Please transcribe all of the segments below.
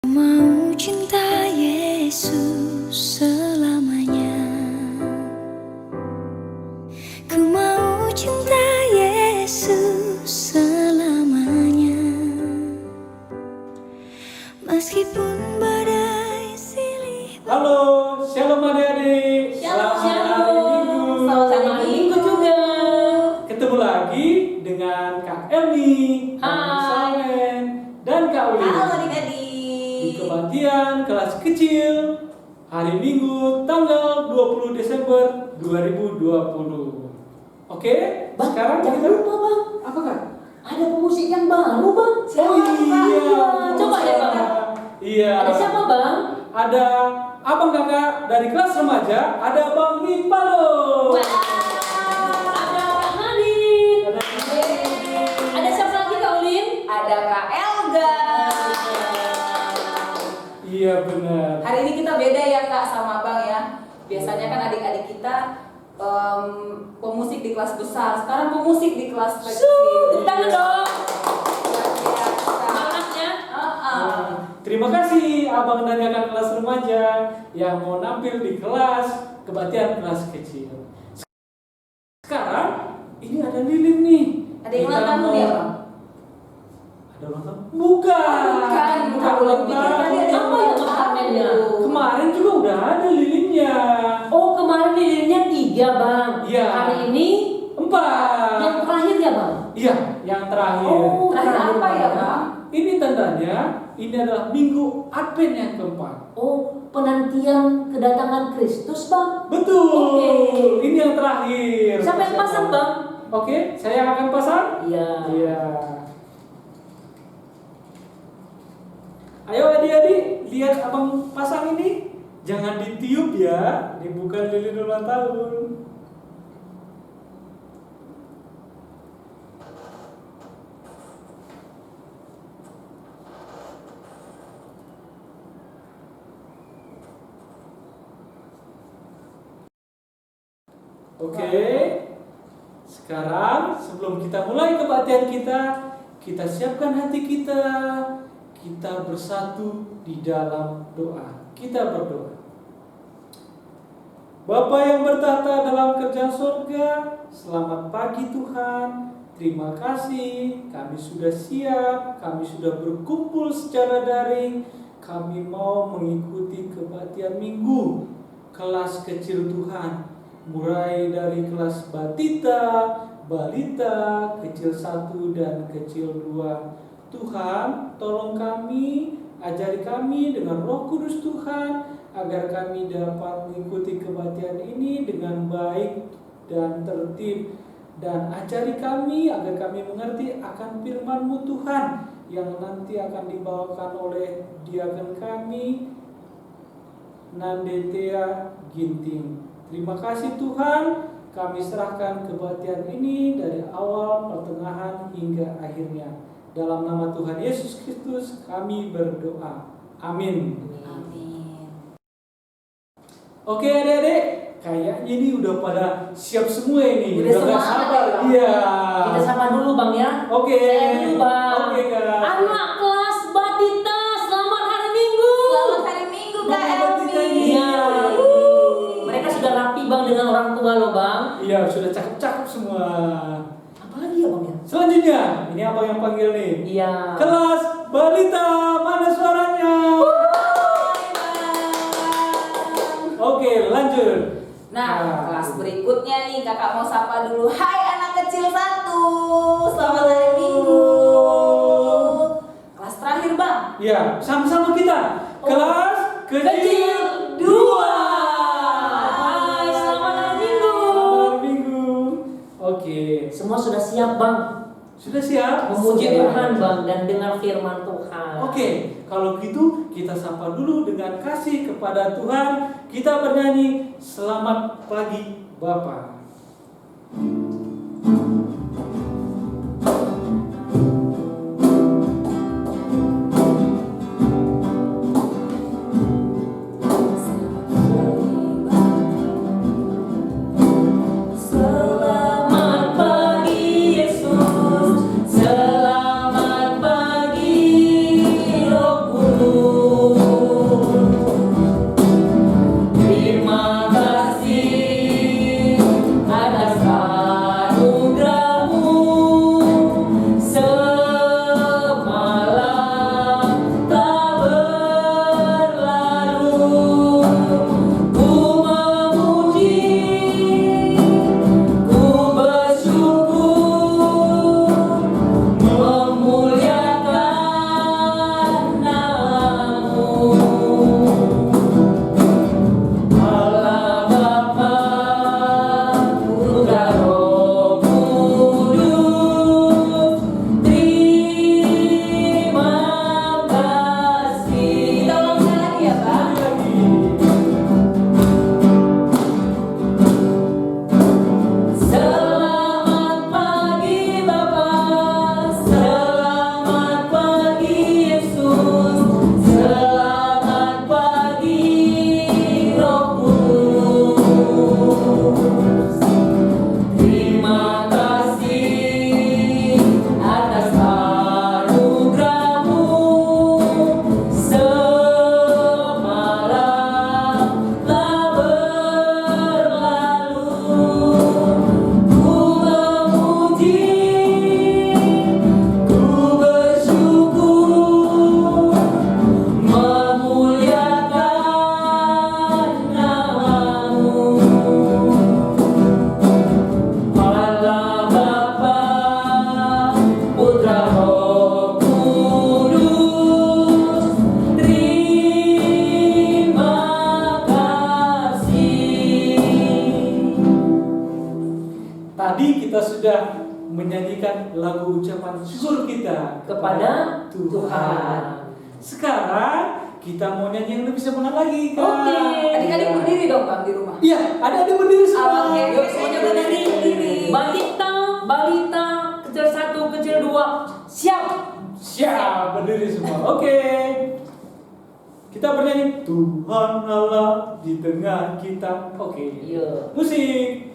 Mau cinta Yesus selamanya. Ku mau cinta Yesus selamanya. Meskipun badai silih. Halo, shalom adik-adik. Shalom, Selamat hari Minggu. Selamat hari Minggu juga. Ketemu lagi dengan Kak Elmi, Kak Salmen, dan Kak Uli. Halo adik-adik. Di kebaktian kelas kecil hari Minggu tanggal 20 Desember 2020. Oke, Bang, sekarang jangan kita lupa bang, apa Kak? ada pemusik yang baru bang. Oh iya. Coba deh bang. Iya. Ada siapa bang? Ada abang kakak dari kelas remaja, ada Bang Ripalo. Ada Kak Nadine. Ada Ada siapa lagi Kak Ulin? Ada Kak Elga. Iya benar. Hari ini kita beda ya Kak sama Abang ya. Biasanya kan adik-adik kita pemusik di kelas besar, sekarang pemusik di kelas kecil. Tepuk tangan dong. Semangatnya. Terima kasih abang dan kakak kelas remaja yang mau nampil di kelas kebaktian kelas kecil. Sekarang ini ada Lilin nih. Ada yang ulang Kita tahun mau- ya Bang? Ada ulang tahun? Bukan. Bukan ulang pikir tadi tahun. ada Apa yang kemarinnya? Kemarin juga udah ada lilinnya. Oh kemarin lilinnya 3 bang. Iya. Hari ini 4. yang terakhir ya bang? Iya, yang terakhir. Oh, Terakhir apa ya Bang? Ini tandanya ini adalah minggu Advent yang keempat. Oh penantian kedatangan Kristus bang. Betul. Oke. Ini yang terakhir. Siapa yang pasang bang? Oke, saya akan pasang. Iya. Iya. Ayo adik-adik, lihat abang pasang ini. Jangan ditiup ya, ini bukan lilin ulang tahun. Oke. Sekarang sebelum kita mulai kebaktian kita siapkan hati kita. Kita bersatu di dalam doa. Kita berdoa. Bapa yang bertata dalam kerajaan surga, selamat pagi Tuhan. Terima kasih, kami sudah siap, kami sudah berkumpul secara daring. Kami mau mengikuti kebaktian minggu kelas kecil Tuhan. Mulai dari kelas batita, balita, kecil 1 dan kecil 2. Tuhan, tolong kami, ajari kami dengan Roh Kudus Tuhan, agar kami dapat mengikuti kebaktian ini dengan baik dan tertib. Dan ajari kami agar kami mengerti akan firman-Mu Tuhan, yang nanti akan dibawakan oleh diaken kami, Nandetea Ginting. Terima kasih Tuhan, kami serahkan kebaktian ini dari awal, pertengahan, hingga akhirnya. Dalam nama Tuhan Yesus Kristus kami berdoa. Amin. Amin. Oke adik-adik, kayaknya ini udah pada siap semua ini. Udah nggak semangat sabar. ya, Bang? Iya. Kita sapa dulu bang ya. Oke. Saya dulu bang. Oke Kak. Anak kelas Batita, selamat hari Minggu. Selamat hari Minggu Kak Selamat Batita Elmi. ini. Iya. Mereka sudah rapi bang dengan orang tua lo bang. Iya, sudah cakep-cakep semua. Apalagi ya bang ya? Selanjutnya, ini apa yang panggil nih? Iya. Kelas balita, mana suaranya? Oke, lanjut. Nah, kelas berikutnya nih kakak mau sapa dulu. Hai anak kecil 1, selamat hari Minggu. Kelas terakhir Bang. Ya, sama-sama kita. Kelas kecil 2. Hai, selamat hari Minggu. Selamat hari Minggu. Oke, Semua sudah siap bang. sudah siap? Memuji Sudah. Tuhan bang dan dengar firman Tuhan. Oke, kalau gitu kita sapa dulu dengan kasih kepada Tuhan. Kita bernyanyi Selamat Pagi Bapa. Selamat pagi Yesus, selamat pagi Roh Kudus. sudah menyanyikan lagu ucapan syukur kita kepada Tuhan. Sekarang kita mau nyanyi yang lebih semangat lagi, Kak. Oke. Adik-adik berdiri dong Bang di rumah. Iya, ada berdiri semua. Oke, yuk semuanya berdiri. Balita, balita, kecil 1, kecil 2, siap. Siap, berdiri semua. Oke. Kita bernyanyi Tuhan Allah di tengah kita. Oke. Iya. Musik.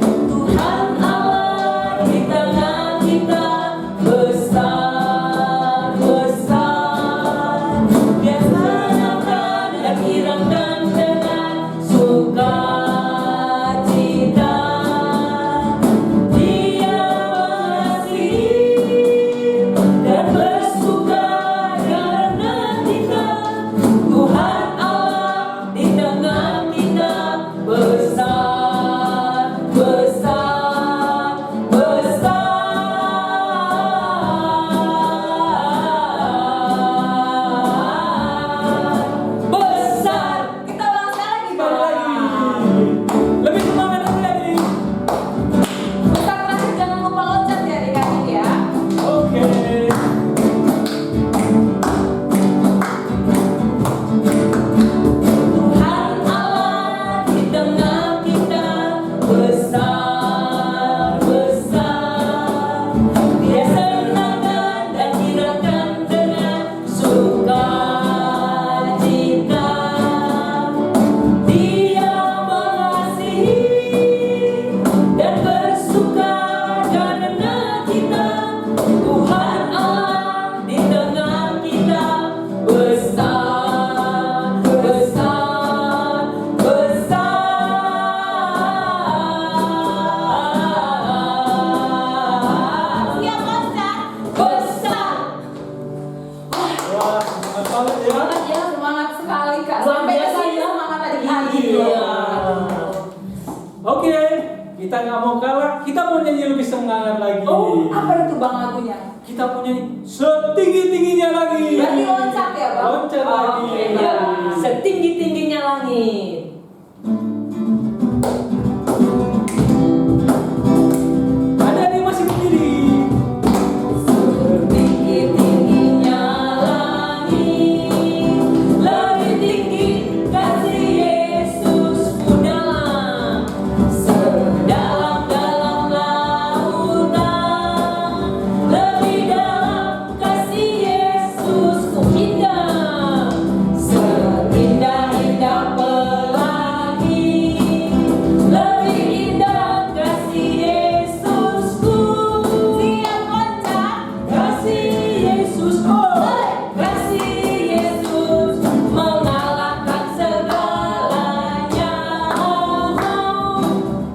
Tuhan Allah di tengah kita, besar, besar. Dia senangkan dan hiraukan dengan sukacita. Dia mengasihi dan bersuka karena kita. Tuhan Allah di tengah kita, besar, besar, besar, besar. Kita ulang sekali lagi Sekali Bang. lagi. Lebih semangat lagi. Besar terakhir jangan lupa loncat ya adik-adik ya. Oke. Tuhan Allah di tengah kita, besar, besar. Dia senangkan dan hiraukan dengan sukacita. Dia mengasihi dan bersuka karena kita. Tuhan Allah di tengah kita, besar, besar, besar, Siap loncat. besar. Wah, semangat banget ya. Semangat ya, semangat sekali Kak. Luar Sampai biasa kesini ya. semangat adik-adik. Iya. Oke, kita nggak mau kalah. Kita mau nyanyi lebih semangat lagi. Oh, apa itu Bang lagunya? Kita mau nyanyi setinggi-tingginya lagi. Berarti loncat ya Bang? Loncat lagi. Oke, Ya, Bang. setinggi-tingginya langit. Ada nih masih berdiri. Setinggi-tingginya langit, lebih tinggi kasih Yesusku dalam, sedalam-dalam lautan, lebih dalam kasih Yesusku indah, seindah-indah pelangi, lebih indah kasih Yesusku. Siap loncat. Kasih Yesus, oh, kasih Yesus mengalahkan segalanya.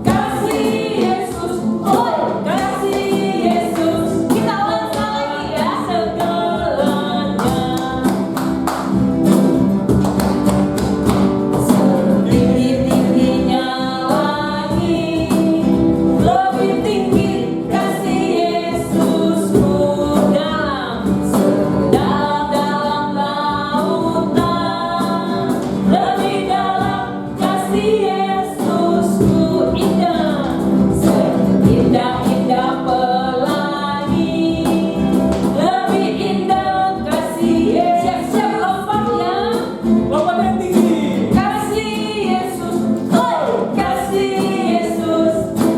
Kasih Yesus, oh, kasih Yesus Kita ulang sekali lagi ya. segalanya. Setinggi-tingginya langit, lebih tinggi kasih Yesusku dalam, sedalam-dalam lautan, lebih dalam kasih Yesusku indah, seindah-indah pelangi, lebih indah kasih Yesus. Siap-siap lompat ya. Lompat yang tinggi. Kasih Yesus, oh, kasih Yesus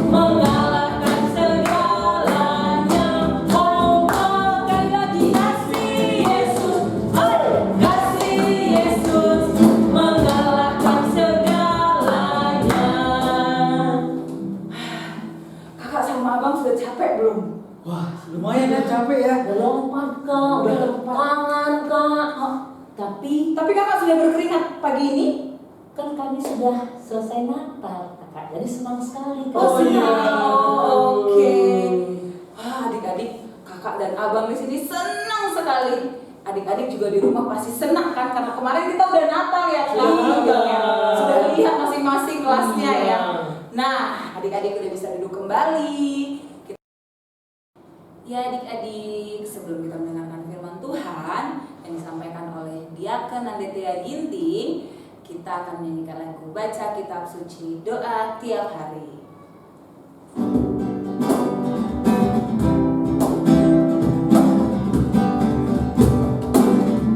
mengalahkan segalanya. Oh, sekali lagi kasih Yesus, oh, kasih Yesus mengalahkan segalanya. Kakak sama Abang sudah capek belum? Wah, lumayan ya capek ya. Udah lompat kak, udah tangan kak. Tapi Tapi kakak sudah berkeringat pagi ini? kan kami sudah selesai Natal kakak, jadi senang sekali kak. Oh, iya. Oh, oke. Wah, adik-adik, kakak dan abang di sini senang sekali. Adik-adik juga di rumah pasti senang kan karena kemarin kita udah Natal ya, Sudah Bang. Natal. Ya. Sudah lihat masing-masing kelasnya Iya. ya. Nah, adik-adik udah bisa duduk kembali. Ya adik-adik, sebelum kita mendengarkan firman firman Tuhan yang disampaikan oleh Diaken Andetia Ginting, kita akan menyanyikan lagu Baca Kitab Suci Doa Tiap Hari.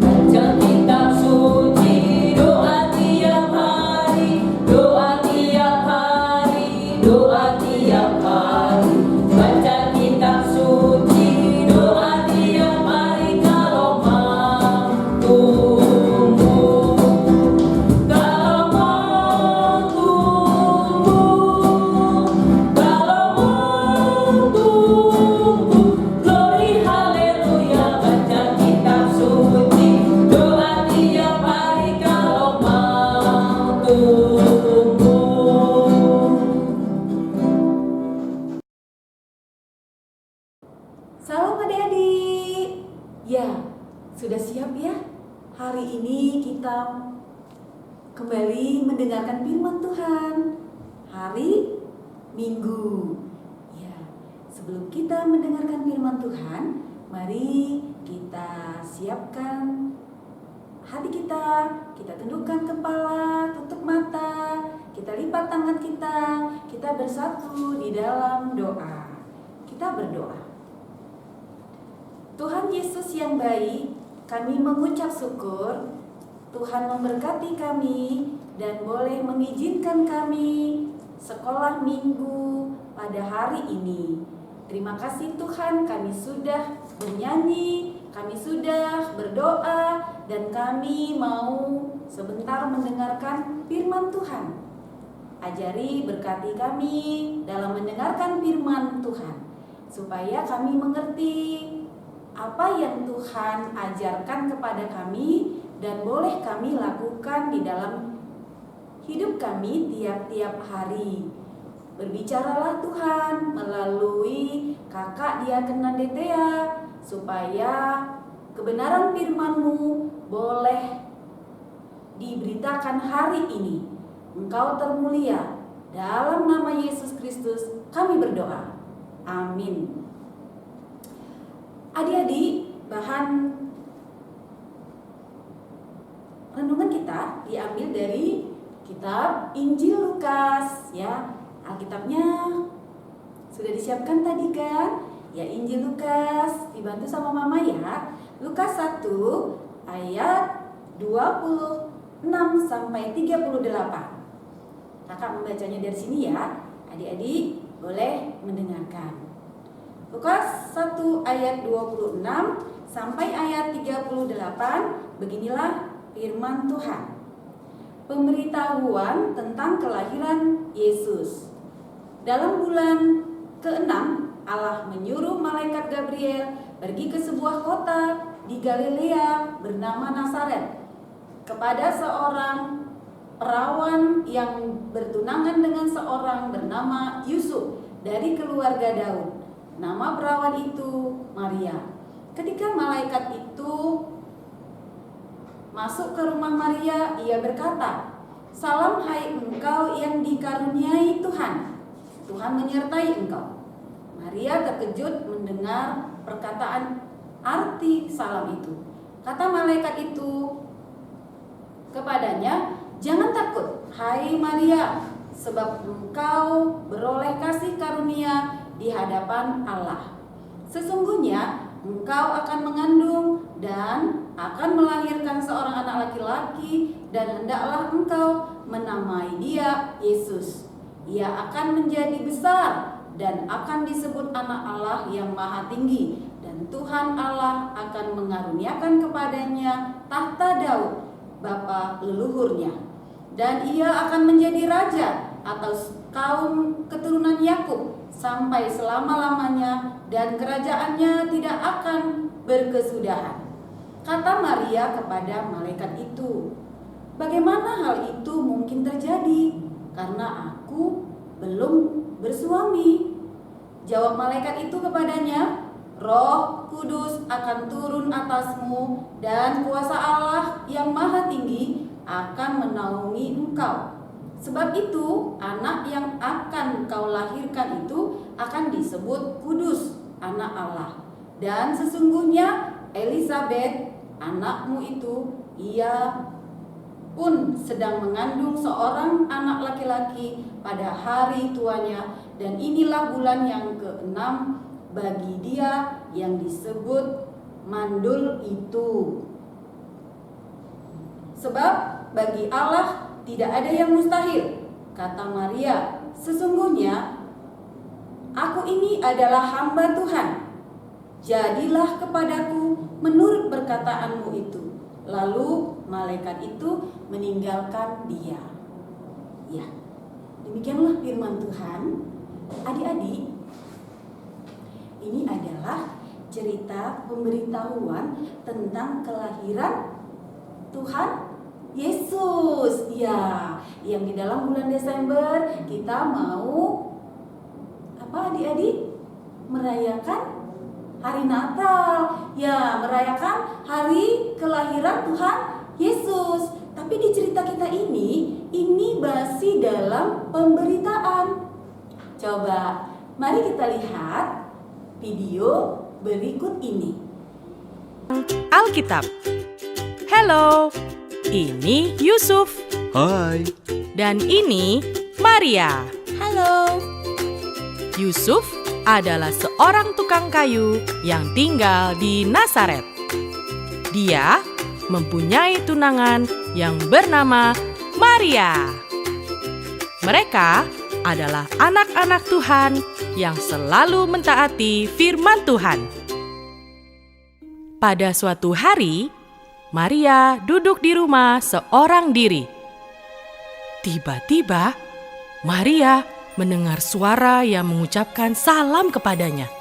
Baca kitab suci, doa tiap hari, doa tiap hari, doa tiap hari. Baca kitab suci, doa tiap hari kalau mampu. Glory haleluya, baca kitab suci, doa tiap hari kalau mau tumbuh. Salam adik-adik. Ya, sudah siap ya? Hari ini kita kembali mendengarkan firman Tuhan. Hari Minggu. Ya, sebelum kita mendengarkan firman Tuhan, mari kita siapkan hati kita tundukkan kepala, tutup mata, kita lipat tangan kita bersatu di dalam doa. Kita berdoa. Tuhan Yesus yang baik, kami mengucap syukur Tuhan memberkati kami dan boleh mengizinkan kami sekolah minggu pada hari ini. Terima kasih Tuhan, kami sudah bernyanyi, kami sudah berdoa, dan kami mau sebentar mendengarkan firman Tuhan. Ajari, berkati kami dalam mendengarkan firman Tuhan, supaya kami mengerti apa yang Tuhan ajarkan kepada kami dan boleh kami lakukan di dalam hidup kami tiap-tiap hari. Berbicaralah Tuhan melalui kakak Diaken Andetia, supaya kebenaran firman-Mu boleh diberitakan hari ini. Engkau termulia, dalam nama Yesus Kristus kami berdoa. Amin. Adik-adik, bahan renungan kita diambil dari kitab Injil Lukas, ya. Alkitabnya sudah disiapkan tadi kan? Ya, Injil Lukas, dibantu sama mama ya. Lukas 1 ayat 26 sampai 38. Kakak membacanya dari sini ya. Adik-adik boleh mendengarkan. Lukas 1 ayat 26 sampai ayat 38, beginilah firman Tuhan. Pemberitahuan tentang kelahiran Yesus. Dalam bulan ke-6, Allah menyuruh malaikat Gabriel pergi ke sebuah kota di Galilea bernama Nazaret kepada seorang perawan yang bertunangan dengan seorang bernama Yusuf dari keluarga Daud. Nama perawan itu Maria. Ketika malaikat itu masuk ke rumah Maria, ia berkata, "Salam hai engkau yang dikaruniai Tuhan. Tuhan menyertai engkau." Maria terkejut mendengar perkataan arti salam itu. Kata malaikat itu kepadanya, "Jangan takut, hai Maria, sebab engkau beroleh kasih karunia di hadapan Allah. Sesungguhnya engkau akan mengandung dan akan melahirkan seorang anak laki-laki, dan hendaklah engkau menamai dia Yesus. Ia akan menjadi besar dan akan disebut anak Allah yang Maha Tinggi, dan Tuhan Allah akan mengaruniakan kepadanya tahta Daud bapa leluhurnya, dan ia akan menjadi raja atas kaum keturunan Yakub sampai selama-lamanya, dan kerajaannya tidak akan berkesudahan." Kata Maria kepada malaikat itu, "Bagaimana hal itu mungkin terjadi? Karena aku belum bersuami." Jawab malaikat itu kepadanya, "Roh Kudus akan turun atasmu, dan kuasa Allah yang Maha Tinggi akan menaungi engkau. Sebab itu, anak yang akan kau lahirkan itu akan disebut kudus, anak Allah. Dan sesungguhnya Elizabeth, anakmu itu, ia pun sedang mengandung seorang anak laki-laki pada hari tuanya, dan inilah bulan yang ke-6 bagi dia yang disebut mandul itu. Sebab bagi Allah tidak ada yang mustahil, kata Maria. Sesungguhnya aku ini adalah hamba Tuhan. Jadilah kepadaku menurut perkataanmu itu. Lalu malaikat itu meninggalkan dia. Ya, demikianlah firman Tuhan. Adik-adik, ini adalah cerita pemberitahuan tentang kelahiran Tuhan Yesus. Ya, yang di dalam bulan Desember kita mau apa adik-adik? Merayakan hari Natal. Ya, merayakan hari kelahiran Tuhan Yesus. Tapi di cerita kita ini masih dalam pemberitaan. Coba, mari kita lihat video berikut ini. Alkitab. Halo, ini Yusuf. Hai. Dan ini Maria. Halo. Yusuf adalah seorang tukang kayu yang tinggal di Nazaret. Dia mempunyai tunangan yang bernama Maria. Mereka adalah anak-anak Tuhan yang selalu mentaati firman Tuhan. Pada suatu hari, Maria duduk di rumah seorang diri. Tiba-tiba, Maria mendengar suara yang mengucapkan salam kepadanya.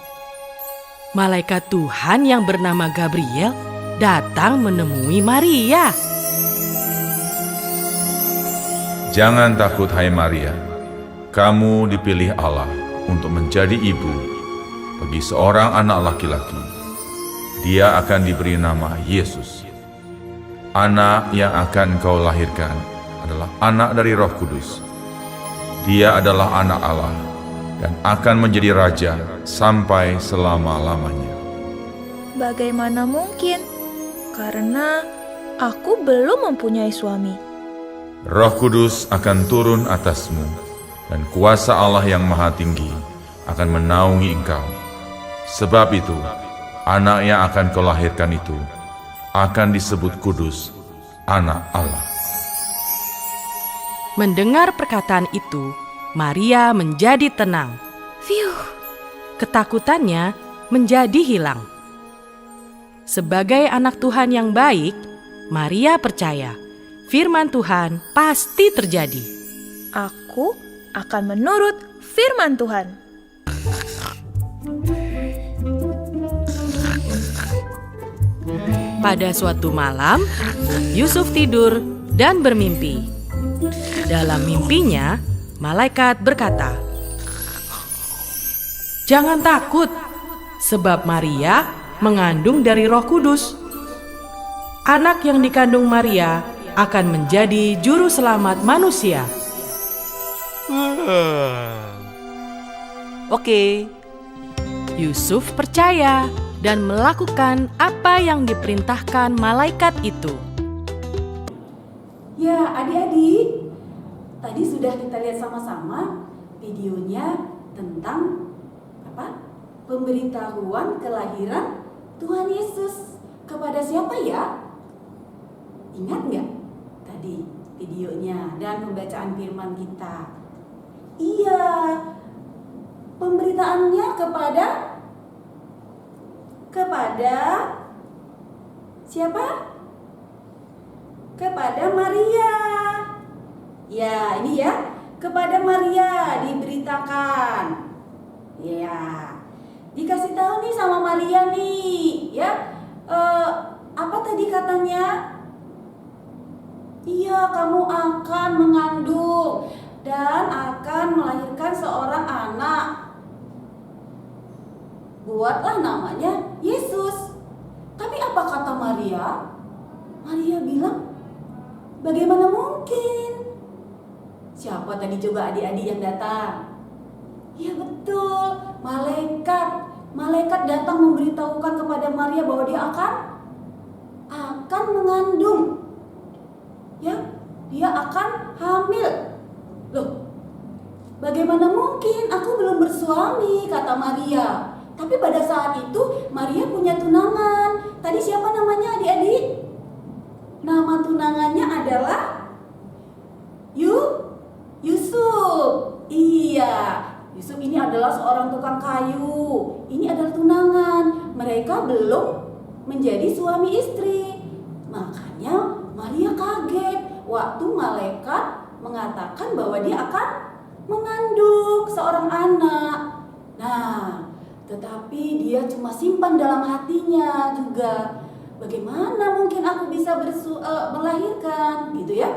Malaikat Tuhan yang bernama Gabriel datang menemui Maria. Jangan takut, hai Maria. Kamu dipilih Allah untuk menjadi ibu bagi seorang anak laki-laki. Dia akan diberi nama Yesus. Anak yang akan kau lahirkan adalah anak dari Roh Kudus. Dia adalah anak Allah dan akan menjadi raja sampai selama-lamanya. Bagaimana mungkin? Karena aku belum mempunyai suami. Roh Kudus akan turun atasmu, dan kuasa Allah yang Maha Tinggi akan menaungi engkau. Sebab itu, anak yang akan kau lahirkan itu akan disebut kudus, anak Allah. Mendengar perkataan itu, Maria menjadi tenang. Fiuh, Ketakutannya menjadi hilang. Sebagai anak Tuhan yang baik, Maria percaya firman Tuhan pasti terjadi. aku akan menurut firman Tuhan. Pada suatu malam, Yusuf tidur dan bermimpi. Dalam mimpinya, malaikat berkata, "Jangan takut, sebab Maria mengandung dari Roh Kudus. Anak yang dikandung Maria akan menjadi juru selamat manusia." Oke. Yusuf percaya dan melakukan apa yang diperintahkan malaikat itu. Ya, adik-adik, tadi sudah kita lihat sama-sama videonya tentang apa? Pemberitahuan kelahiran Tuhan Yesus. Kepada siapa ya? Ingat nggak tadi videonya dan pembacaan firman kita? Iya, pemberitaannya kepada siapa? Kepada Maria. Ya, ini ya, kepada Maria diberitakan. Ya, dikasih tahu nih sama Maria nih, ya. Apa tadi katanya? Iya, kamu akan mengandung dan akan melahirkan seorang anak. Buatlah namanya Yesus. Tapi apa kata Maria? Maria bilang, bagaimana mungkin? Siapa tadi coba adik-adik yang datang? Ya betul, malaikat malaikat datang memberitahukan kepada Maria bahwa dia akan mengandung. Ya, dia akan hamil. Loh, bagaimana mungkin? Aku belum bersuami, kata Maria. Tapi pada saat itu Maria punya tunangan. Tadi siapa namanya adik-adik? Nama tunangannya adalah Yusuf. Iya, Yusuf ini adalah seorang tukang kayu. Ini adalah tunangan. Mereka belum menjadi suami istri. Makanya Maria kaget waktu malaikat mengatakan bahwa dia akan mengandung seorang anak. Nah, tetapi dia cuma simpan dalam hatinya juga. Bagaimana mungkin aku bisa melahirkan, gitu ya?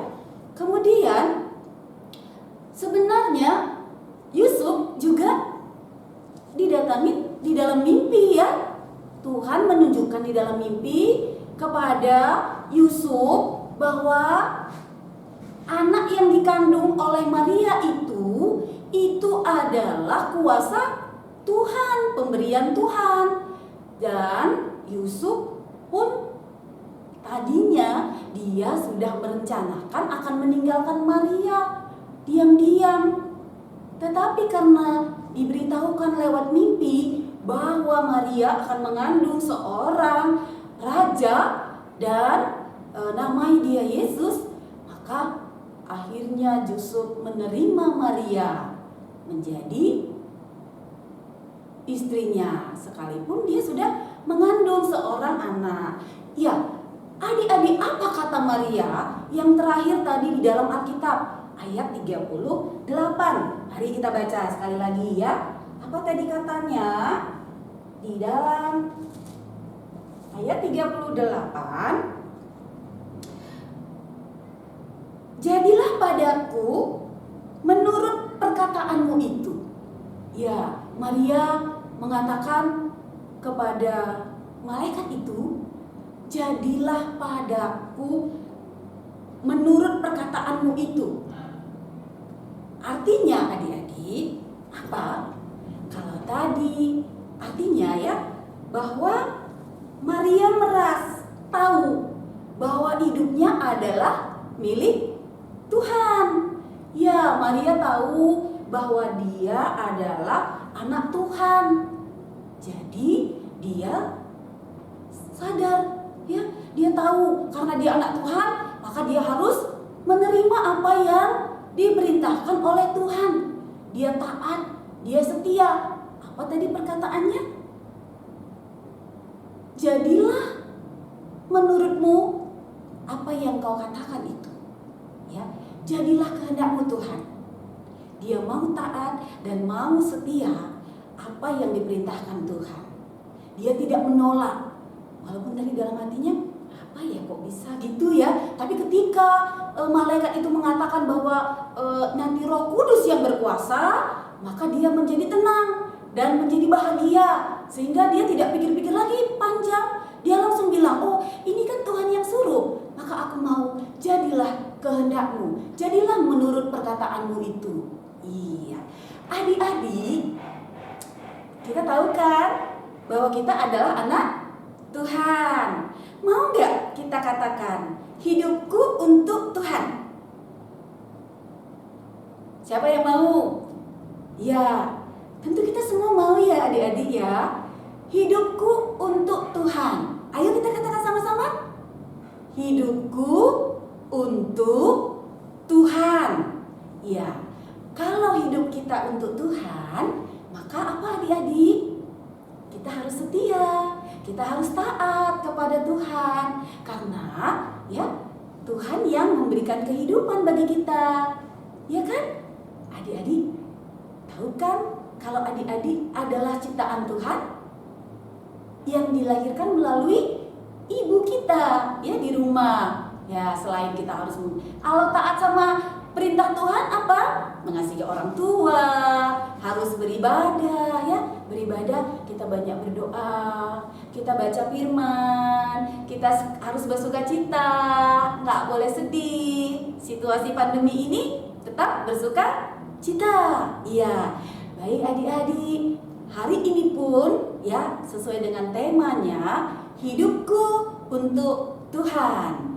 Kemudian sebenarnya Yusuf juga didatangi di dalam mimpi ya. Tuhan menunjukkan di dalam mimpi kepada Yusuf bahwa anak yang dikandung oleh Maria itu adalah kuasa Tuhan, pemberian Tuhan. Dan Yusuf pun tadinya dia sudah merencanakan akan meninggalkan Maria diam-diam. Tetapi karena diberitahukan lewat mimpi bahwa Maria akan mengandung seorang raja dan namanya dia Yesus, maka akhirnya Yusuf menerima Maria menjadi istrinya, sekalipun dia sudah mengandung seorang anak. Ya, adik-adik, apa kata Maria yang terakhir tadi di dalam Alkitab? Ayat 38. Mari kita baca sekali lagi ya. Apa tadi katanya? Di dalam ayat 38. Jadilah padaku menurut perkataanmu itu. Ya, Maria mengatakan kepada malaikat itu, jadilah padaku menurut perkataanmu itu. Artinya adik-adik, apa? Kalau tadi artinya ya, bahwa Maria tahu bahwa hidupnya adalah milik Tuhan. Ya, Maria tahu bahwa dia adalah anak Tuhan. Jadi dia sadar ya, dia tahu karena dia anak Tuhan, maka dia harus menerima apa yang diperintahkan oleh Tuhan. Dia taat, dia setia. Apa tadi perkataannya? Jadilah menurutmu apa yang kau katakan itu. Ya, jadilah kehendakmu Tuhan. Dia mau taat dan mau setia apa yang diperintahkan Tuhan. Dia tidak menolak, walaupun tadi dalam hatinya, apa ya kok bisa gitu ya. Tapi ketika malaikat itu mengatakan bahwa nanti Roh Kudus yang berkuasa, maka dia menjadi tenang dan menjadi bahagia. Sehingga dia tidak pikir-pikir lagi panjang. Dia langsung bilang, oh ini kan Tuhan yang suruh, maka aku mau, jadilah kehendakmu, jadilah menurut perkataanmu itu. Iya, adik-adik, kita tahu kan bahwa kita adalah anak Tuhan. Mau gak kita katakan, hidupku untuk Tuhan? Siapa yang mau? Ya, tentu kita semua mau ya adik-adik ya. Hidupku untuk Tuhan. Ayo kita katakan sama-sama. Hidupku untuk Tuhan. Ya, kalau hidup kita untuk Tuhan, maka apa adik-adik? Kita harus setia, kita harus taat kepada Tuhan. Karena ya, Tuhan yang memberikan kehidupan bagi kita. Ya kan? Adik-adik, tahu kan kalau adik-adik adalah ciptaan Tuhan yang dilahirkan melalui ibu kita ya di rumah. Ya, selain kita harus kalau taat sama perintah Tuhan apa? Mengasihi orang tua, harus beribadah ya. Beribadah, kita banyak berdoa, kita baca firman, kita harus bersukacita, nggak boleh sedih. Situasi pandemi ini tetap bersukacita. Iya. Baik adik-adik, hari ini pun ya, sesuai dengan temanya, hidupku untuk Tuhan.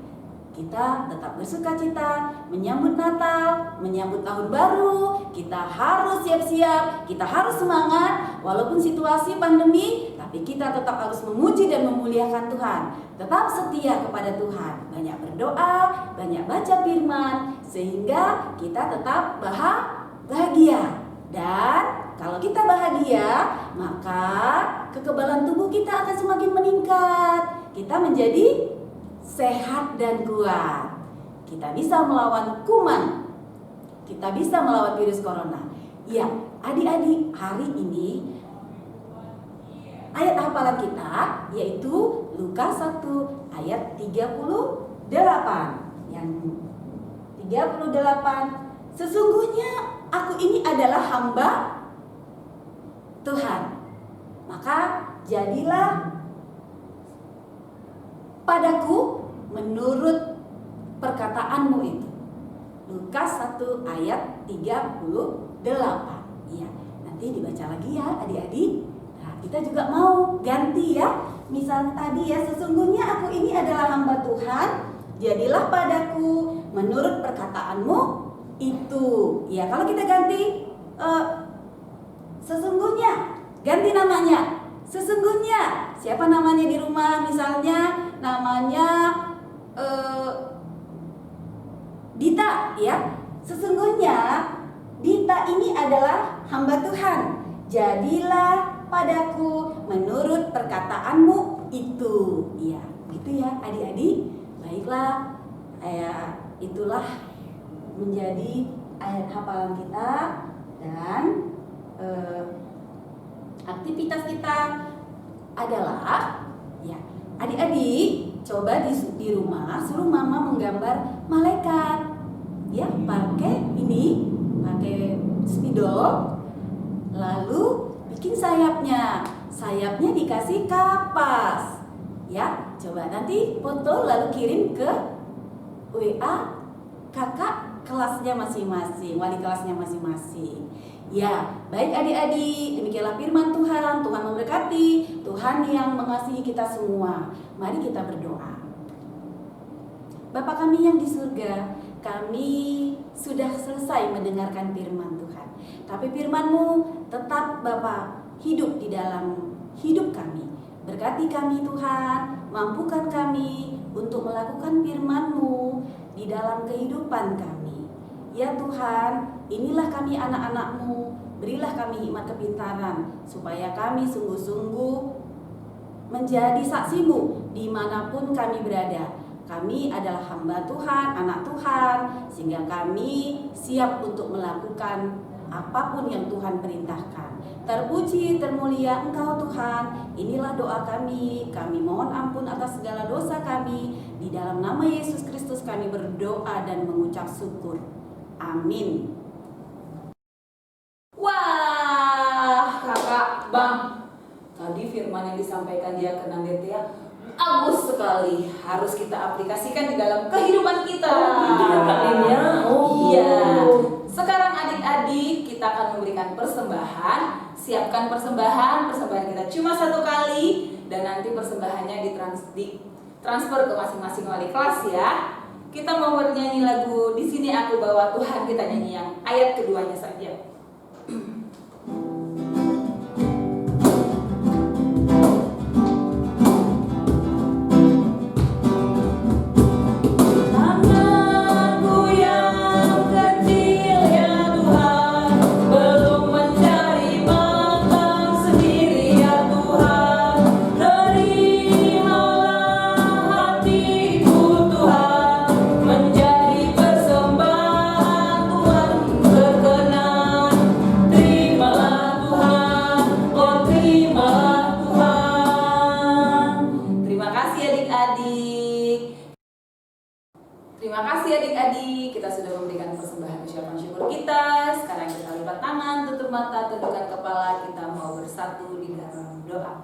Kita tetap bersukacita menyambut Natal, menyambut tahun baru. Kita harus siap-siap, kita harus semangat walaupun situasi pandemi, tapi kita tetap harus memuji dan memuliakan Tuhan. Tetap setia kepada Tuhan, banyak berdoa, banyak baca firman, sehingga kita tetap bahagia. Dan kalau kita bahagia, maka kekebalan tubuh kita akan semakin meningkat. Kita menjadi sehat dan kuat. Kita bisa melawan kuman. Kita bisa melawan virus corona. Ya, adik-adik, hari ini ayat hafalan kita yaitu Lukas 1 ayat 38. Yang 38, sesungguhnya aku ini adalah hamba Tuhan. Maka jadilah padaku menurut perkataanmu itu. Lukas 1 ayat 38. Iya, nanti dibaca lagi ya adik-adik. Nah, kita juga mau ganti ya. Misalnya tadi ya, sesungguhnya aku ini adalah hamba Tuhan, jadilah padaku menurut perkataanmu itu. Ya, kalau kita ganti sesungguhnya, ganti namanya. Sesungguhnya, siapa namanya di rumah? Misalnya namanya Dita, ya. Sesungguhnya Dita ini adalah hamba Tuhan. Jadilah padaku menurut perkataanmu itu. Ya, gitu ya adik-adik. Baiklah, itulah menjadi ayat hafalan kita dan aktivitas kita adalah ya adik-adik coba di rumah suruh mama menggambar malaikat ya, pakai spidol, lalu bikin sayapnya dikasih kapas ya. Coba nanti foto lalu kirim ke WA kakak kelasnya masing-masing, wali kelasnya masing-masing. Ya, baik adik-adik, demikianlah firman Tuhan. Tuhan memberkati, Tuhan yang mengasihi kita semua. Mari kita berdoa. Bapa kami yang di surga, kami sudah selesai mendengarkan firman Tuhan. Tapi firman-Mu tetap Bapa hidup di dalam hidup kami. Berkati kami Tuhan, mampukan kami untuk melakukan firman-Mu di dalam kehidupan kami. Ya Tuhan, inilah kami anak-anak-Mu, berilah kami hikmat kepintaran, supaya kami sungguh-sungguh menjadi saksi-Mu dimanapun kami berada. Kami adalah hamba Tuhan, anak Tuhan, sehingga kami siap untuk melakukan apapun yang Tuhan perintahkan. Terpuji, termulia Engkau Tuhan. Inilah doa kami. Kami mohon ampun atas segala dosa kami. Di dalam nama Yesus Kristus kami berdoa dan mengucap syukur. Amin. Wah, kakak, bang, tadi firman yang disampaikan dia ke Nandetia bagus sekali. Harus kita aplikasikan di dalam kehidupan kita. Iya. Sekarang adik-adik kita akan memberikan persembahan. Siapkan persembahan kita cuma satu kali dan nanti persembahannya ditransfer ke masing-masing wali kelas ya. Kita mau bernyanyi lagu Di Sini Aku Bawa Tuhan, kita nyanyi yang ayat keduanya saja. Terima kasih adik-adik, kita sudah memberikan persembahan ucapan syukur kita. Sekarang kita lipat tangan, tutup mata, tundukkan kepala, kita mau bersatu di dalam doa.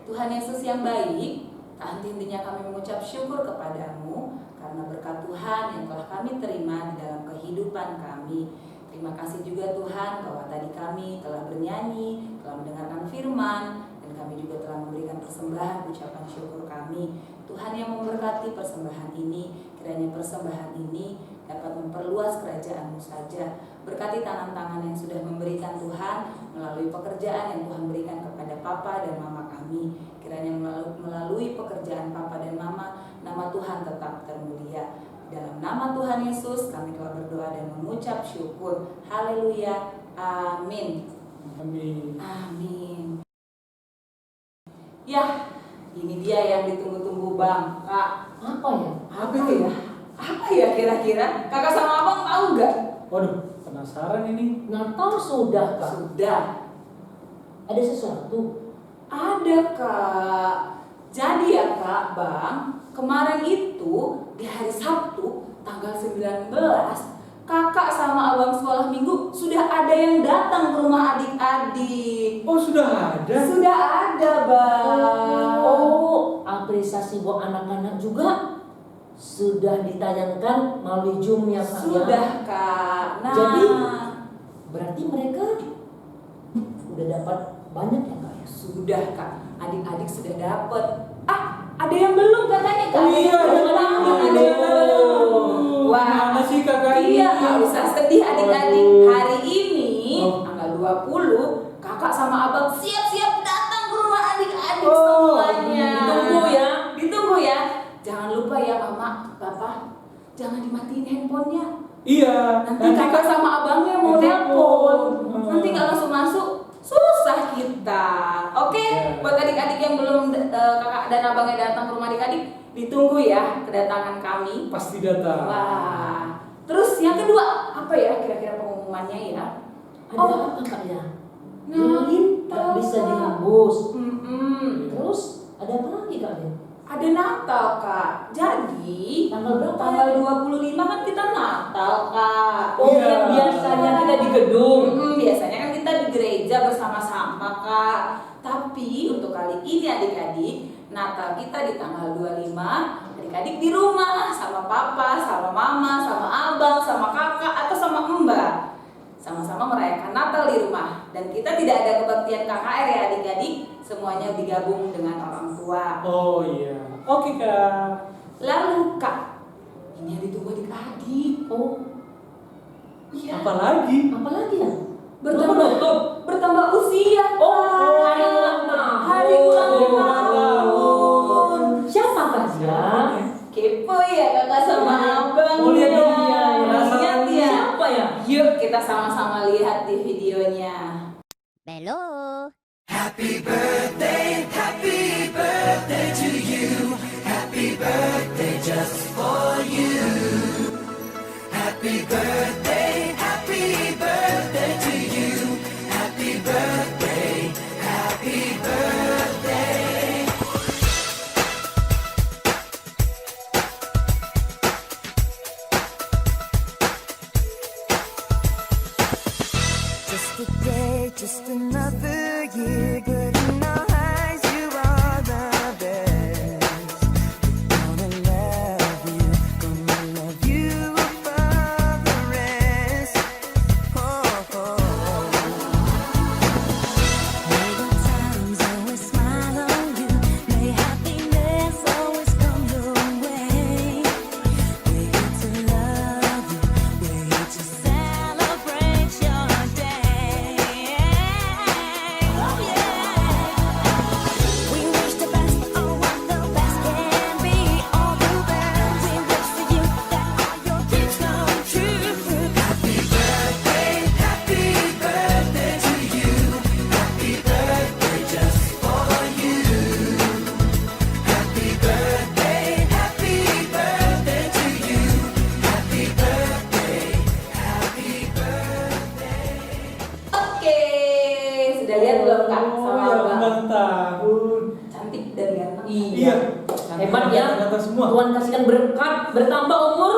Tuhan Yesus yang baik, tak henti-hentinya kami mengucap syukur kepadamu karena berkat Tuhan yang telah kami terima di dalam kehidupan kami. Terima kasih juga Tuhan bahwa tadi kami telah bernyanyi, telah mendengarkan firman, dan kami juga telah memberikan persembahan ucapan syukur kami. Tuhan yang memberkati persembahan ini, kiranya persembahan ini dapat memperluas kerajaan-Mu saja. Berkati tangan-tangan yang sudah memberikan Tuhan melalui pekerjaan yang Tuhan berikan kepada Papa dan Mama kami. Kiranya melalui pekerjaan Papa dan Mama, nama Tuhan tetap termulia. Dalam nama Tuhan Yesus kami telah berdoa dan mengucap syukur. Haleluya. Amin. Amin. Amin. Ya, ini dia yang ditunggu-tunggu Bang, Kak. Apa ya? Apa ya? Apa ya kira-kira? Kakak sama Abang tahu nggak? Waduh, penasaran ini. Natal sudah, Kak. Sudah. Ada sesuatu? Ada, Kak. Jadi ya Kak, Bang, kemarin itu di hari Sabtu tanggal 19, Kakak sama Abang sekolah minggu sudah ada yang datang ke rumah adik-adik. Oh, sudah ada? Sudah ada, Bang. Oh, apresiasi buat anak-anak juga sudah ditayangkan melalui Zoom ya, Kak? Sudah, Kak. Nah, Jadi, berarti mereka udah dapat banyak ya, Kak? sudah, Kak. Adik-adik sudah dapat. Ada yang belum katanya, Kak. Oh iya, ada yang ada belum. yang belum. Wah, Gimana sih kakak ini? Iya, nggak usah sedih adik-adik. Waduh. Hari ini, tanggal 20, Kakak sama Abang siap-siap datang ke rumah adik-adik semuanya. Ditunggu ya. Ditunggu ya. Jangan lupa ya, Mama, Papa. Jangan dimatiin handphonenya. Iya. Nanti kakak sama abangnya mau nelpon. Nanti nggak langsung masuk, susah kita. Oke, buat adik-adik yang belum kakak dan abangnya datang ke rumah adik-adik, ditunggu ya kedatangan kami. Pasti datang. Wah. Terus yang kedua, apa ya kira-kira pengumumannya ya? Ada apa, Kak ya? Nah, Nggak bisa dihembus. Terus Terus ada apa lagi, Kak ya? ada Natal, Kak. Jadi Tanggal berapa? tanggal 25 kan kita Natal, Kak. Oh, Iya. yang biasanya kita di gedung. Biasanya kan kita di gereja bersama-sama, Kak. Tapi untuk kali ini adik-adik, Natal kita di tanggal 25, adik-adik di rumah sama papa, sama mama, sama abang, sama kakak atau sama mbak. Sama-sama merayakan Natal di rumah. Dan kita tidak ada kebaktian KKR ya adik-adik, semuanya digabung dengan orang tua. Oh iya. Oke, Kak. Lalu Kak, ini yang ditunggu adik-adik. Oh, Iya. Apa lagi? apa lagi ya? Bertambah usia. Oh, Kak. hari ulang tahun. Hari ulang Hari ulang tahun. Siapa, Kak? Kepo ya kakak sama abang. Oh, lihat dong. Lihat ya. Siapa ya? Yuk kita sama-sama lihat di videonya. Bello. Just a day, just another year. Good in our eyes, you are the best. Gonna love you above the rest. Oh, oh. May good times always smile on you. May happiness always come your way. We're here to love you. We're here to celebrate your day. Oh yeah. We wish the best for what the best can be. All the best. We wish for you that all your dreams come true. Happy birthday to you. Happy birthday just for you. Happy birthday to you. Happy birthday. Oke, sudah lihat belum Kak sama ya, abang? ulang tahun. Cantik dan ganteng. Iya. Hebat ya. Kata semua. Tuhan kasihkan berkat, bertambah umur.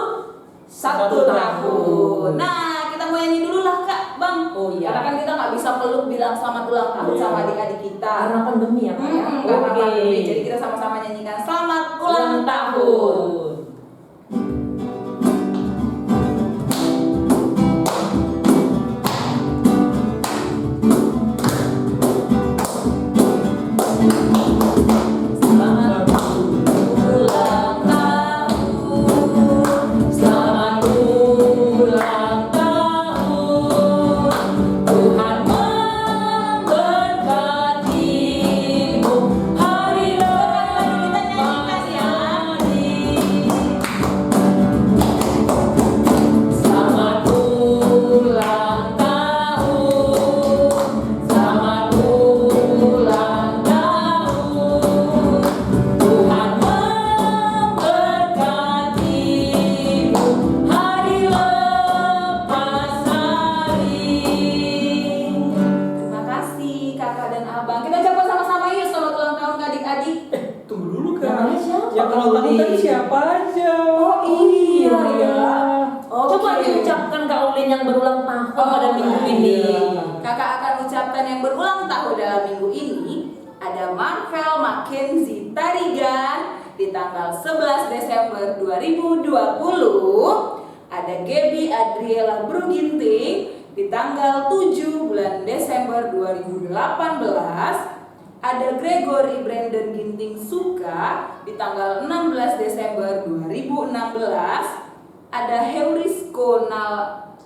1 tahun. Nah, kita mau nyanyi dulu lah Kak, Bang. Oh iya. Karena kan kita nggak bisa peluk bilang selamat ulang tahun Iya. sama adik-adik kita. Karena pandemi ya, Kak ya. Karena Oke. pandemi. Jadi kita sama-sama nyanyikan selamat ulang Ulang tahun. tahun. Olin yang berulang tahun pada minggu ini. Kakak akan ucapkan yang berulang tahun dalam minggu ini. Ada Marvel Mackenzie Tarigan di tanggal 11 Desember 2020. Ada Gaby Adriela Bruginting di tanggal 7 bulan Desember 2018. Ada Gregory Brandon Ginting Suka di tanggal 16 Desember 2016. Ada Heurisco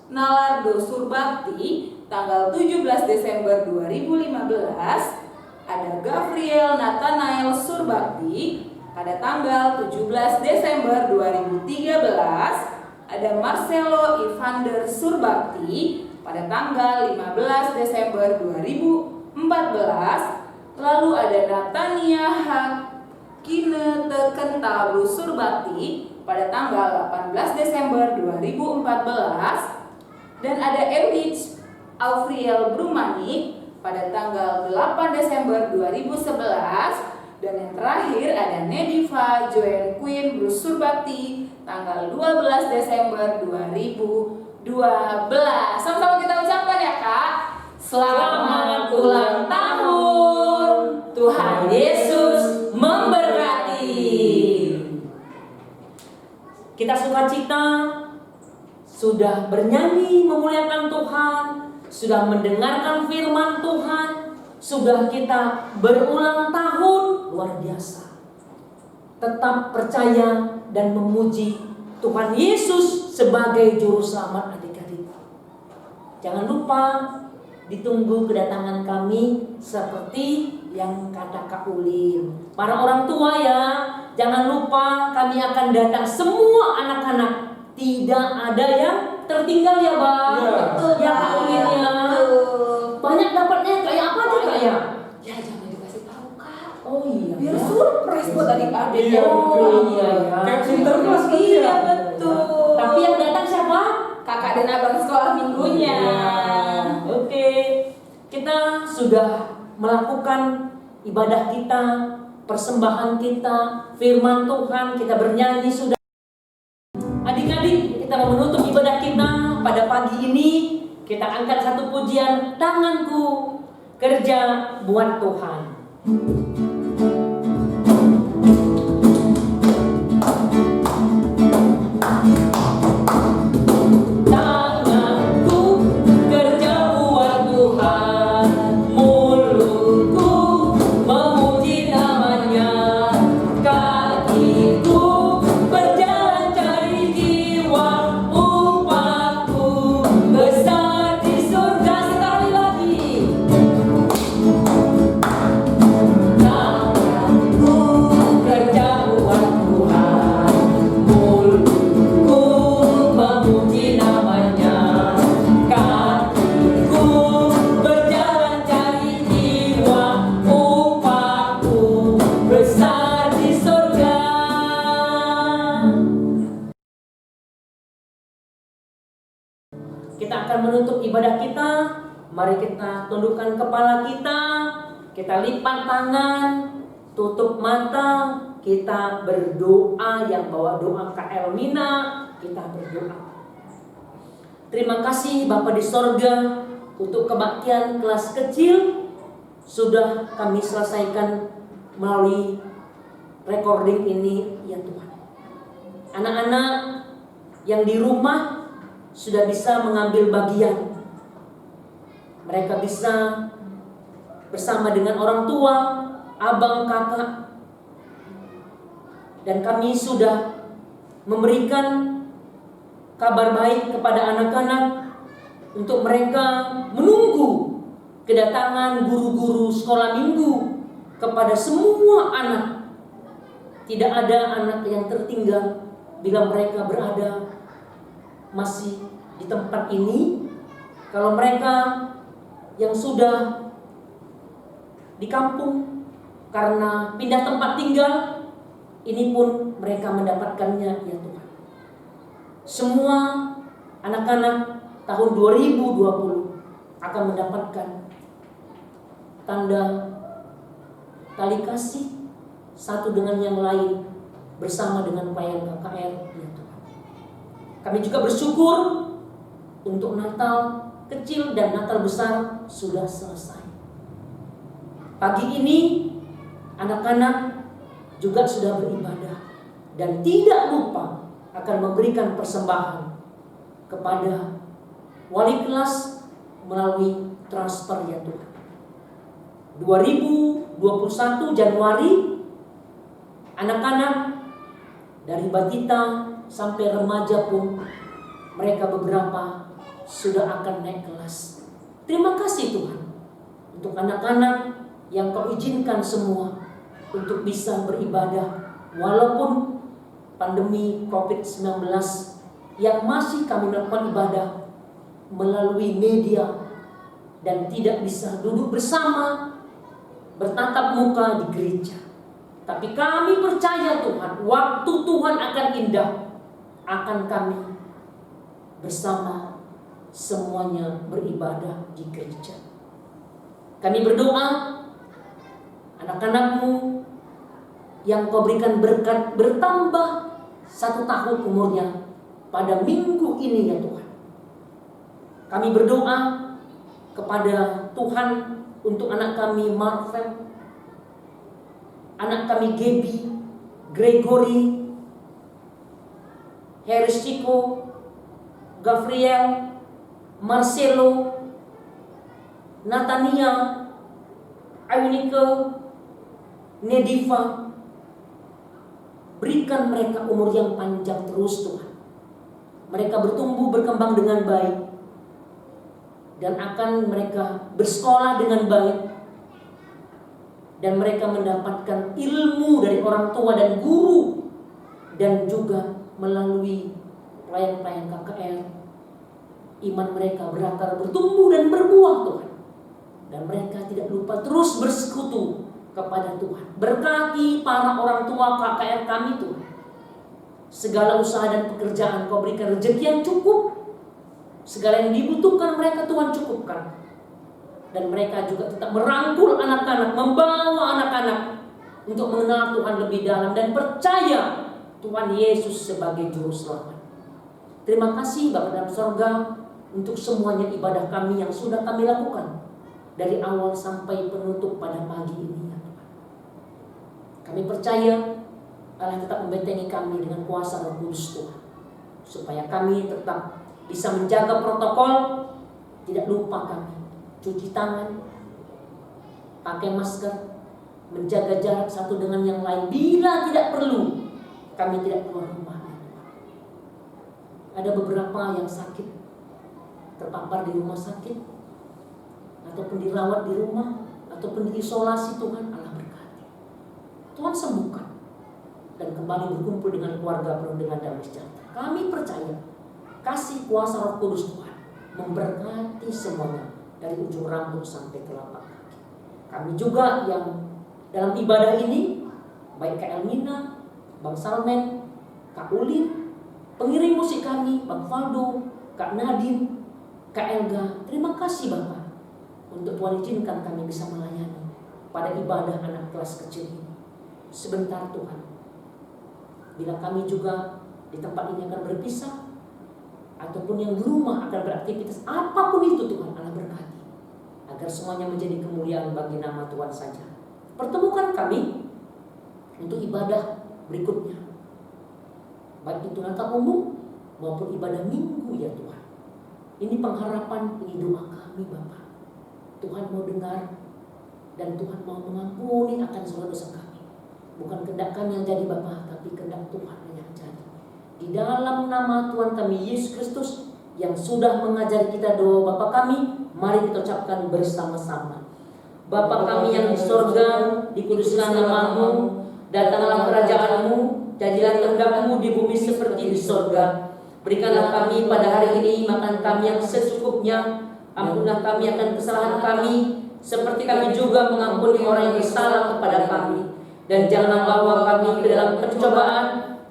Nalardo Surbakti tanggal 17 Desember 2015. Ada Gabriel Nathanael Surbakti pada tanggal 17 Desember 2013. Ada Marcelo Evander Surbakti pada tanggal 15 Desember 2014. Lalu ada Natania Hakine Tekentablu Surbakti pada tanggal 18 Desember 2014. Dan ada Emich Aufriel Brumanik pada tanggal 8 Desember 2011. Dan yang terakhir ada Nediva Joen Queen Bruce Surbakti tanggal 12 Desember 2012. Sama-sama kita ucapkan ya Kak. Selamat ulang tahun. Tuhan Yesus memberkati. Kita sukacita sudah bernyanyi memuliakan Tuhan, sudah mendengarkan firman Tuhan, sudah kita berulang tahun. Luar biasa. Tetap percaya dan memuji Tuhan Yesus sebagai juru selamat adik-adik. Jangan lupa ditunggu kedatangan kami seperti yang kata Kak Ulin. Para orang tua ya, jangan lupa kami akan datang semua anak-anak. Tidak ada yang tertinggal ya Bang. Ya Kak Ulin ya. Banyak dapatnya kayak apa aja Kak ya? Ya jangan dikasih tahu Kak. Oh iya. Biar surprise buat adik-adik. Iya, betul. Iya ya. Kayak Sinterklas kan Iya ya. betul. Tapi yang datang siapa? Kakak dan abang sekolah minggunya. Oke, kita sudah melakukan ibadah kita, persembahan kita, firman Tuhan, kita bernyanyi sudah. Adik-adik, kita mau menutup ibadah kita pada pagi ini. Kita angkat satu pujian, tanganku kerja buat Tuhan. Tanganku kerja buat Tuhan, mulutku memuji namanya, kakiku berjalan cari jiwa, upahku besar di surga. Sekali lagi. Tanganku kerja buat Tuhan, mulutku memuji namanya, kakiku berjalan cari jiwa, upahku besar di surga. Kita akan menutup ibadah kita. Mari kita tundukkan kepala kita lipat tangan, tutup mata, kita berdoa. Yang bawa doa Kak Elmina, kita berdoa. Terima kasih Bapa di sorga untuk kebaktian kelas kecil sudah kami selesaikan melalui recording ini ya Tuhan. Anak-anak yang di rumah sudah bisa mengambil bagian. Mereka bisa bersama dengan orang tua, abang, kakak. Dan kami sudah memberikan kabar baik kepada anak-anak untuk mereka menunggu kedatangan guru-guru sekolah minggu kepada semua anak. Tidak ada anak yang tertinggal bila mereka berada masih di tempat ini. Kalau mereka yang sudah di kampung karena pindah tempat tinggal, ini pun mereka mendapatkannya ya Tuhan. Semua anak-anak tahun 2020 akan mendapatkan tanda tali kasih satu dengan yang lain bersama dengan pelayan KKR ya Tuhan. Kami juga bersyukur untuk Natal kecil dan Natal besar sudah selesai. Pagi ini anak-anak juga sudah beribadah dan tidak lupa akan memberikan persembahan kepada wali kelas melalui transfer ya Tuhan. 2021 Januari anak-anak dari batita sampai remaja pun mereka beberapa sudah akan naik kelas. Terima kasih Tuhan untuk anak-anak yang Kau izinkan semua untuk bisa beribadah walaupun pandemi COVID-19 yang masih kami melakukan ibadah melalui media dan tidak bisa duduk bersama bertatap muka di gereja. Tapi kami percaya Tuhan, waktu Tuhan akan indah, akan kami bersama semuanya beribadah di gereja. Kami berdoa, anak-anak-Mu yang Kau berikan berkat bertambah 1 tahun umurnya pada minggu ini ya Tuhan. Kami berdoa kepada Tuhan untuk anak kami Marvel, anak kami Gaby, Gregory, Heristiko, Gabriel, Marcelo, Natania, Ayunike, Nediva. Berikan mereka umur yang panjang terus Tuhan. Mereka bertumbuh berkembang dengan baik dan akan mereka bersekolah dengan baik dan mereka mendapatkan ilmu dari orang tua dan guru dan juga melalui pelayan-pelayan KKR. Iman mereka berakar, bertumbuh dan berbuah Tuhan. Dan mereka tidak lupa terus bersekutu kepada Tuhan. Berkati para orang tua KKR kami Tuhan. Segala usaha dan pekerjaan Kau berikan rezeki yang cukup. Segala yang dibutuhkan mereka Tuhan cukupkan. Dan mereka juga tetap merangkul anak-anak, membawa anak-anak untuk mengenal Tuhan lebih dalam dan percaya Tuhan Yesus sebagai juru selamat. Terima kasih Bapa dalam surga untuk semuanya ibadah kami yang sudah kami lakukan dari awal sampai penutup pada pagi ini ya Tuhan. Kami percaya Allah tetap membentengi kami dengan kuasa Roh Kudus Tuhan, supaya kami tetap bisa menjaga protokol, tidak lupa kami cuci tangan, pakai masker, menjaga jarak satu dengan yang lain. Bila tidak perlu, kami tidak keluar rumah. Ada beberapa yang sakit, terpapar di rumah sakit, ataupun dirawat di rumah, ataupun diisolasi. Tuhan Allah berkati, Tuhan sembuhkan, dan kembali berkumpul dengan keluarga penuh dengan damai sejahtera. Kami percaya kasih kuasa Roh Kudus Tuhan memberkati semuanya dari ujung rambut sampai telapak kaki. Kami juga yang dalam ibadah ini, baik Kak Elmina, Bang Salmen, Kak Ulin, pengiring musik kami, Bang Faldo, Kak Nadine, Kak Elga, terima kasih Bapak untuk Tuhan izinkan kami bisa melayani pada ibadah anak kelas kecil ini. Sebentar Tuhan, bila kami juga di tempat ini akan berpisah, ataupun yang di rumah akan beraktivitas, apapun itu Tuhan Allah berkati, agar semuanya menjadi kemuliaan bagi nama Tuhan saja. Pertemukan kami untuk ibadah berikutnya, baik itu Natal umum maupun ibadah minggu ya Tuhan. Ini pengharapan, ini doa kami Bapa. Tuhan mau dengar dan Tuhan mau mengampuni akan segala dosa kami. Bukan kehendak kami yang jadi Bapa, tapi kehendak Tuhan yang jadi. Di dalam nama Tuhan kami Yesus Kristus yang sudah mengajari kita doa Bapa kami, mari kita ucapkan bersama-sama. Bapa kami yang di surga, dikuduskan nama-Mu, datanglah kerajaan-Mu, jadilah kehendak-Mu di bumi seperti di surga. Berikanlah kami pada hari ini makan kami yang secukupnya. Ampunlah kami akan kesalahan kami, seperti kami juga mengampuni orang yang bersalah kepada kami. Dan janganlah bawa kami ke dalam pencobaan,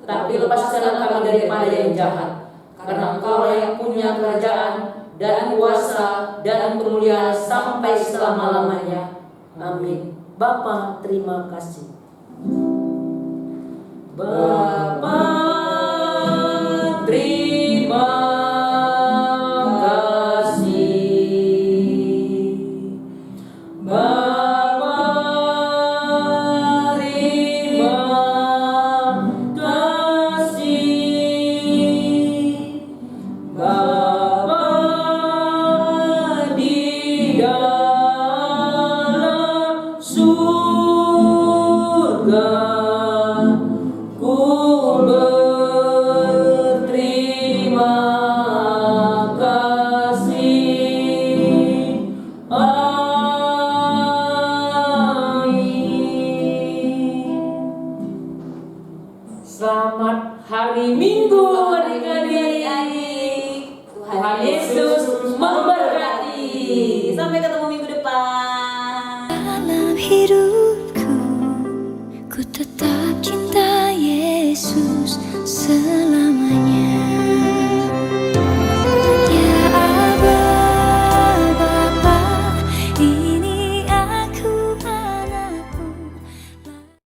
tapi lepaskanlah kami daripada yang jahat. Karena Engkau yang punya kerajaan dan kuasa dan kemuliaan sampai selama-lamanya. Amin. Bapa, terima kasih. Bapa, terima kasih. Minggu adik-adik. Tuhan Yesus memberkati. Sampai ketemu minggu